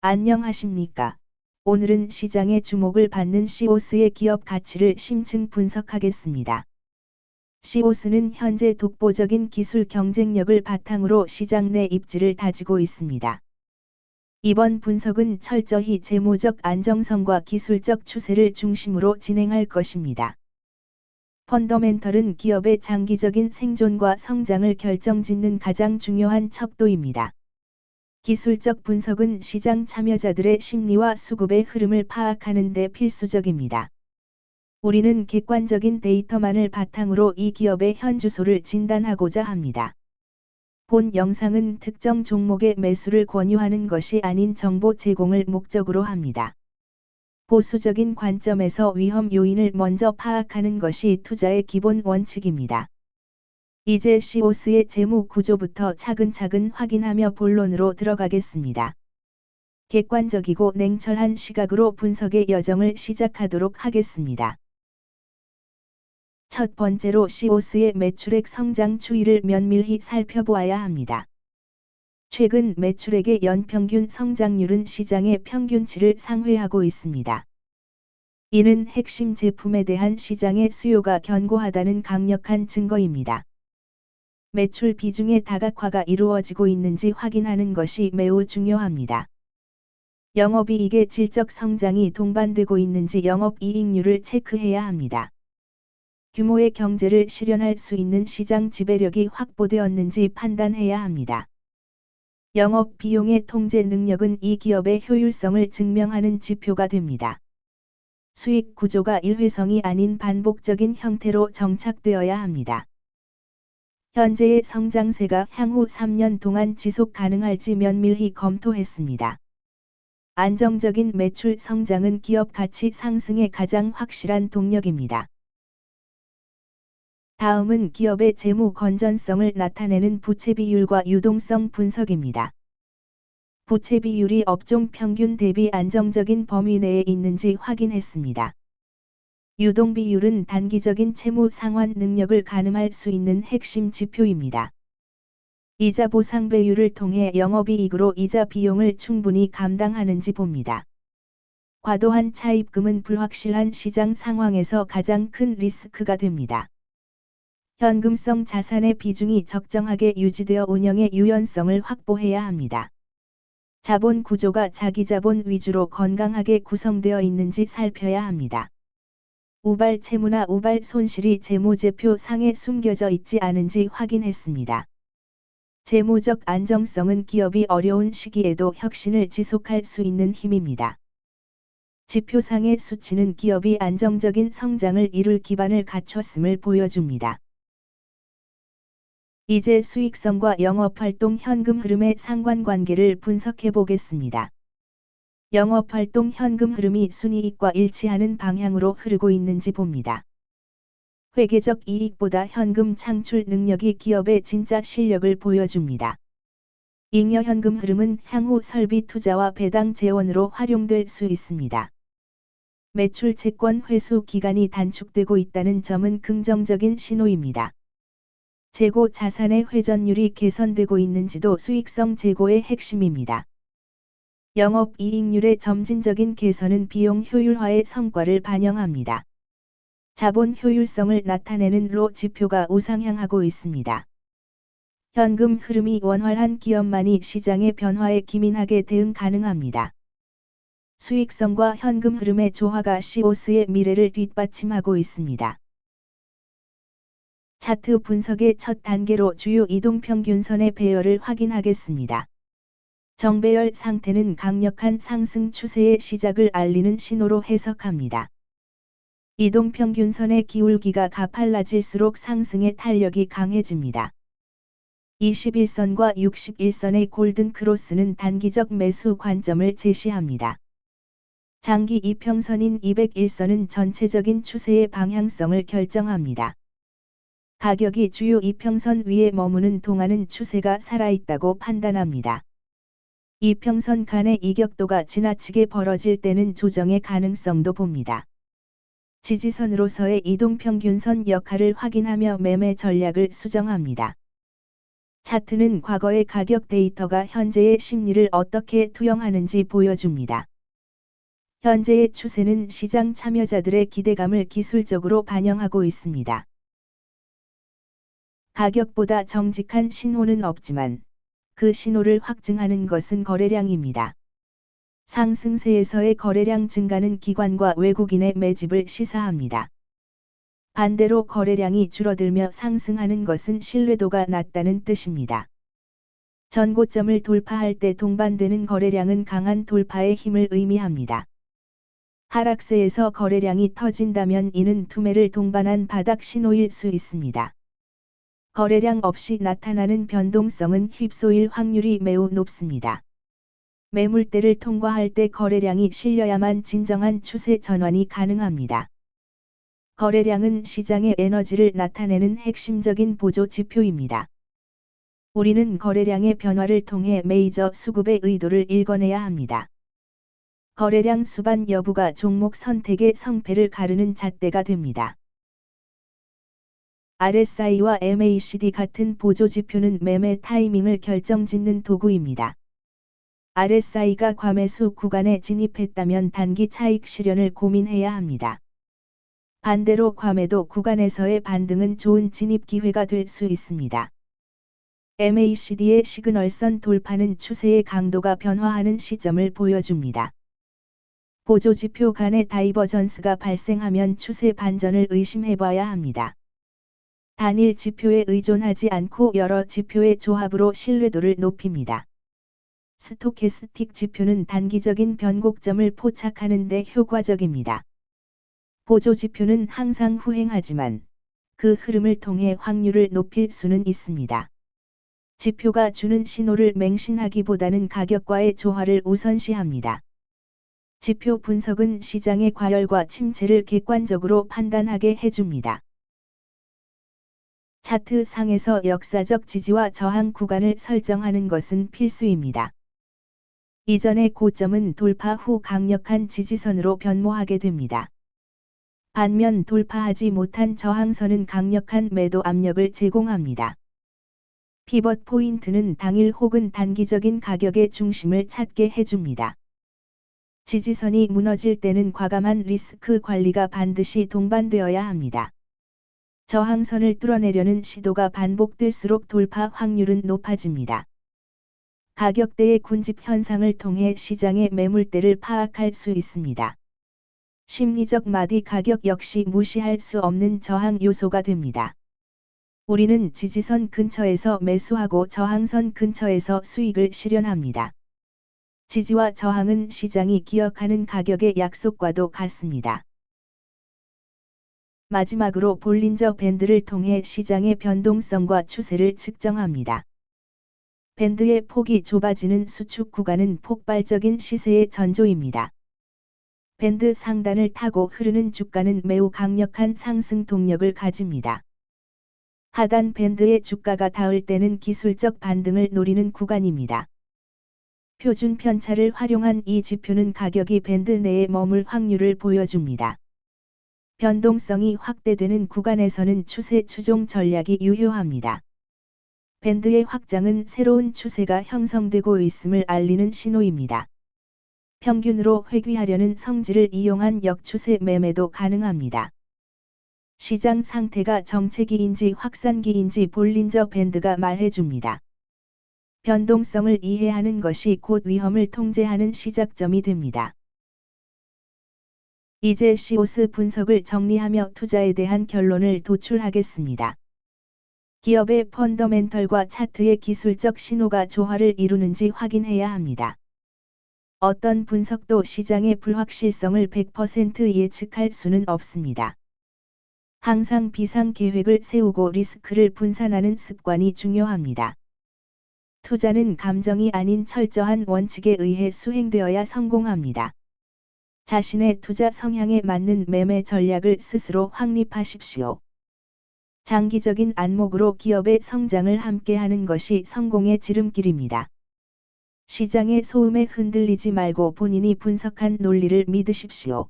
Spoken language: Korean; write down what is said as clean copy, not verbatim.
안녕하십니까? 오늘은 시장의 주목을 받는 시오스의 기업 가치를 심층 분석하겠습니다. 시오스는 현재 독보적인 기술 경쟁력을 바탕으로 시장 내 입지를 다지고 있습니다. 이번 분석은 철저히 재무적 안정성과 기술적 추세를 중심으로 진행할 것입니다. 펀더멘털은 기업의 장기적인 생존과 성장을 결정짓는 가장 중요한 척도입니다. 기술적 분석은 시장 참여자들의 심리와 수급의 흐름을 파악하는 데 필수적입니다. 우리는 객관적인 데이터만을 바탕으로 이 기업의 현주소를 진단하고자 합니다. 본 영상은 특정 종목의 매수를 권유하는 것이 아닌 정보 제공을 목적으로 합니다. 보수적인 관점에서 위험 요인을 먼저 파악하는 것이 투자의 기본 원칙입니다. 이제 시오스의 재무 구조부터 차근차근 확인하며 본론으로 들어가겠습니다. 객관적이고 냉철한 시각으로 분석의 여정을 시작하도록 하겠습니다. 첫 번째로 시오스의 매출액 성장 추이를 면밀히 살펴보아야 합니다. 최근 매출액의 연평균 성장률은 시장의 평균치를 상회하고 있습니다. 이는 핵심 제품에 대한 시장의 수요가 견고하다는 강력한 증거입니다. 매출 비중의 다각화가 이루어지고 있는지 확인하는 것이 매우 중요합니다. 영업이익의 질적 성장이 동반되고 있는지 영업이익률을 체크해야 합니다. 규모의 경제를 실현할 수 있는 시장 지배력이 확보되었는지 판단해야 합니다. 영업 비용의 통제 능력은 이 기업의 효율성을 증명하는 지표가 됩니다. 수익 구조가 일회성이 아닌 반복적인 형태로 정착되어야 합니다. 현재의 성장세가 향후 3년 동안 지속 가능할지 면밀히 검토했습니다. 안정적인 매출 성장은 기업 가치 상승의 가장 확실한 동력입니다. 다음은 기업의 재무 건전성을 나타내는 부채 비율과 유동성 분석입니다. 부채 비율이 업종 평균 대비 안정적인 범위 내에 있는지 확인했습니다. 유동 비율은 단기적인 채무 상환 능력을 가늠할 수 있는 핵심 지표입니다. 이자 보상 배율을 통해 영업이익으로 이자 비용을 충분히 감당하는지 봅니다. 과도한 차입금은 불확실한 시장 상황에서 가장 큰 리스크가 됩니다. 현금성 자산의 비중이 적정하게 유지되어 운영의 유연성을 확보해야 합니다. 자본 구조가 자기자본 위주로 건강하게 구성되어 있는지 살펴야 합니다. 우발 채무나 우발 손실이 재무제표 상에 숨겨져 있지 않은지 확인했습니다. 재무적 안정성은 기업이 어려운 시기에도 혁신을 지속할 수 있는 힘입니다. 지표상의 수치는 기업이 안정적인 성장을 이룰 기반을 갖췄음을 보여줍니다. 이제 수익성과 영업활동 현금 흐름의 상관관계를 분석해 보겠습니다. 영업활동 현금 흐름이 순이익과 일치하는 방향으로 흐르고 있는지 봅니다. 회계적 이익보다 현금 창출 능력이 기업의 진짜 실력을 보여줍니다. 잉여 현금 흐름은 향후 설비 투자와 배당 재원으로 활용될 수 있습니다. 매출 채권 회수 기간이 단축되고 있다는 점은 긍정적인 신호입니다. 재고 자산의 회전율이 개선되고 있는지도 수익성 재고의 핵심입니다. 영업이익률의 점진적인 개선은 비용 효율화의 성과를 반영합니다. 자본 효율성을 나타내는 로 지표가 우상향하고 있습니다. 현금 흐름이 원활한 기업만이 시장의 변화에 기민하게 대응 가능합니다. 수익성과 현금 흐름의 조화가 시오스의 미래를 뒷받침하고 있습니다. 차트 분석의 첫 단계로 주요 이동평균선의 배열을 확인하겠습니다. 정배열 상태는 강력한 상승 추세의 시작을 알리는 신호로 해석합니다. 이동평균선의 기울기가 가팔라질수록 상승의 탄력이 강해집니다. 21선과 61선의 골든 크로스는 단기적 매수 관점을 제시합니다. 장기 이평선인 201선은 전체적인 추세의 방향성을 결정합니다. 가격이 주요 이평선 위에 머무는 동안은 추세가 살아있다고 판단합니다. 이평선 간의 이격도가 지나치게 벌어질 때는 조정의 가능성도 봅니다. 지지선으로서의 이동평균선 역할을 확인하며 매매 전략을 수정합니다. 차트는 과거의 가격 데이터가 현재의 심리를 어떻게 투영하는지 보여줍니다. 현재의 추세는 시장 참여자들의 기대감을 기술적으로 반영하고 있습니다. 가격보다 정직한 신호는 없지만 그 신호를 확증하는 것은 거래량입니다. 상승세에서의 거래량 증가는 기관과 외국인의 매집을 시사합니다. 반대로 거래량이 줄어들며 상승하는 것은 신뢰도가 낮다는 뜻입니다. 전고점을 돌파할 때 동반되는 거래량은 강한 돌파의 힘을 의미합니다. 하락세에서 거래량이 터진다면 이는 투매를 동반한 바닥 신호일 수 있습니다. 거래량 없이 나타나는 변동성은 휩소일 확률이 매우 높습니다. 매물대를 통과할 때 거래량이 실려야만 진정한 추세 전환이 가능합니다. 거래량은 시장의 에너지를 나타내는 핵심적인 보조 지표입니다. 우리는 거래량의 변화를 통해 메이저 수급의 의도를 읽어내야 합니다. 거래량 수반 여부가 종목 선택의 성패를 가르는 잣대가 됩니다. RSI와 MACD 같은 보조 지표는 매매 타이밍을 결정짓는 도구입니다. RSI가 과매수 구간에 진입했다면 단기 차익 실현을 고민해야 합니다. 반대로 과매도 구간에서의 반등은 좋은 진입 기회가 될 수 있습니다. MACD의 시그널선 돌파는 추세의 강도가 변화하는 시점을 보여줍니다. 보조 지표 간의 다이버전스가 발생하면 추세 반전을 의심해봐야 합니다. 단일 지표에 의존하지 않고 여러 지표의 조합으로 신뢰도를 높입니다. 스토캐스틱 지표는 단기적인 변곡점을 포착하는 데 효과적입니다. 보조 지표는 항상 후행하지만 그 흐름을 통해 확률을 높일 수는 있습니다. 지표가 주는 신호를 맹신하기보다는 가격과의 조화를 우선시합니다. 지표 분석은 시장의 과열과 침체를 객관적으로 판단하게 해줍니다. 차트 상에서 역사적 지지와 저항 구간을 설정하는 것은 필수입니다. 이전의 고점은 돌파 후 강력한 지지선으로 변모하게 됩니다. 반면 돌파하지 못한 저항선은 강력한 매도 압력을 제공합니다. 피벗 포인트는 당일 혹은 단기적인 가격의 중심을 찾게 해줍니다. 지지선이 무너질 때는 과감한 리스크 관리가 반드시 동반되어야 합니다. 저항선을 뚫어내려는 시도가 반복될수록 돌파 확률은 높아집니다. 가격대의 군집 현상을 통해 시장의 매물대를 파악할 수 있습니다. 심리적 마디 가격 역시 무시할 수 없는 저항 요소가 됩니다. 우리는 지지선 근처에서 매수하고 저항선 근처에서 수익을 실현합니다. 지지와 저항은 시장이 기억하는 가격의 약속과도 같습니다. 마지막으로 볼린저 밴드를 통해 시장의 변동성과 추세를 측정합니다. 밴드의 폭이 좁아지는 수축 구간은 폭발적인 시세의 전조입니다. 밴드 상단을 타고 흐르는 주가는 매우 강력한 상승 동력을 가집니다. 하단 밴드의 주가가 닿을 때는 기술적 반등을 노리는 구간입니다. 표준 편차를 활용한 이 지표는 가격이 밴드 내에 머물 확률을 보여줍니다. 변동성이 확대되는 구간에서는 추세 추종 전략이 유효합니다. 밴드의 확장은 새로운 추세가 형성되고 있음을 알리는 신호입니다. 평균으로 회귀하려는 성질을 이용한 역추세 매매도 가능합니다. 시장 상태가 정체기인지 확산기인지 볼린저 밴드가 말해줍니다. 변동성을 이해하는 것이 곧 위험을 통제하는 시작점이 됩니다. 이제 시오스 분석을 정리하며 투자에 대한 결론을 도출하겠습니다. 기업의 펀더멘털과 차트의 기술적 신호가 조화를 이루는지 확인해야 합니다. 어떤 분석도 시장의 불확실성을 100% 예측할 수는 없습니다. 항상 비상 계획을 세우고 리스크를 분산하는 습관이 중요합니다. 투자는 감정이 아닌 철저한 원칙에 의해 수행되어야 성공합니다. 자신의 투자 성향에 맞는 매매 전략을 스스로 확립하십시오. 장기적인 안목으로 기업의 성장을 함께하는 것이 성공의 지름길입니다. 시장의 소음에 흔들리지 말고 본인이 분석한 논리를 믿으십시오. 장기적인 안목으로 기업의 성장을 함께하는 것이 성공의 지름길입니다. 시장의 소음에 흔들리지 말고 본인이 분석한 논리를 믿으십시오.